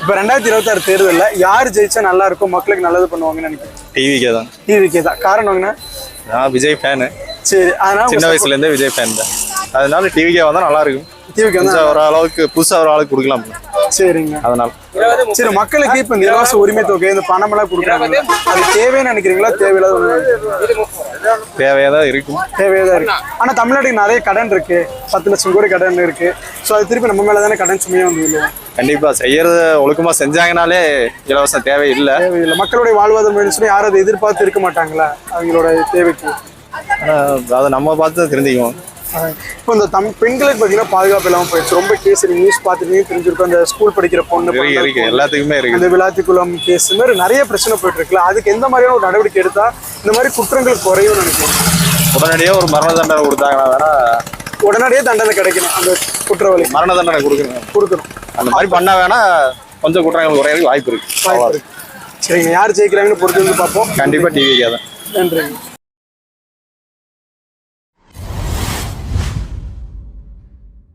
இப்போ 2026 தேர்தலில் யார் ஜெயிச்சா நல்லா இருக்கும், மக்களுக்கு நல்லது பண்ணுவாங்கன்னு நினைக்கிறேன்? டிவிக்கே தான். டிவிக்கே தான். காரணம்னா நான் விஜய் ஃபேனு. சரி, அதனால சின்ன வயசுலேருந்தே விஜய் ஃபேன் தான். அதனால டிவிக்கே வந்தால் நல்லா இருக்கும். டிவிக்கு வந்து ஒரு அளவுக்கு புதுசாக ஒரு ஆளுக்கு கொடுக்கலாம். சரிங்க. அதனால சரி, மக்களுக்கு இப்போ இந்த இலவச உரிமை தொகை இந்த பணமெல்லாம் கொடுக்குறாங்க, அது தேவைன்னு நினைக்கிறீங்களா, தேவையில்லாத தேவையாக தான் இருக்கும். தேவையாக தான் இருக்கு. ஆனால் தமிழ்நாட்டுக்கு நிறைய கடன் இருக்கு, 10 லட்சம் கோடி கடன் இருக்கு. ஸோ அது திருப்பி நம்ம மேலே தானே கடன் சுமையாக வந்து இல்லை. கண்டிப்பாக செய்யறத ஒழுக்கமாக செஞ்சாங்கனாலே இலவசம் தேவையில்லை. தேவையில்லை. மக்களுடைய வாழ்வாதாரம் சொல்லி யாரும் அதை எதிர்பார்த்து இருக்க மாட்டாங்களா அவங்களோட தேவைக்கு? அதை நம்ம பார்த்து தெரிஞ்சுக்குவோம். இப்போ இந்த பெண்களுக்கு பார்த்தீங்கன்னா பாதுகாப்பு இல்லாமல் போயிடுச்சு. ரொம்ப கேஸ் நியூஸ் பார்த்துட்டு தெரிஞ்சிருக்கும். அந்த ஸ்கூல் படிக்கிற பொண்ணு இருக்கு, எல்லாத்துக்குமே இருக்கு. அந்த விளாத்திக்குளம் கேஸ் மாதிரி நிறைய பிரச்சனை போயிட்டு இருக்குல்ல, அதுக்கு எந்த மாதிரியான ஒரு நடவடிக்கை எடுத்தா இந்த மாதிரி குற்றங்கள் குறையும் நினைக்கிறேன்? உடனடியாக ஒரு மரண தண்டனை கொடுத்தாங்கன்னா வேணா உடனடியே தண்டனை கிடைக்கணும். அந்த குற்றவாளி மரண தண்டனை கொடுக்கணும். அந்த மாதிரி பண்ணா வேணா கொஞ்சம் குற்றங்கள் குறையறதுக்கு வாய்ப்பு இருக்கு. சரிங்க, யார் ஜெயிக்கிறாங்கன்னு பொறுத்து வந்து பார்ப்போம். கண்டிப்பாக டிவிக்கே தான். நன்றிங்க.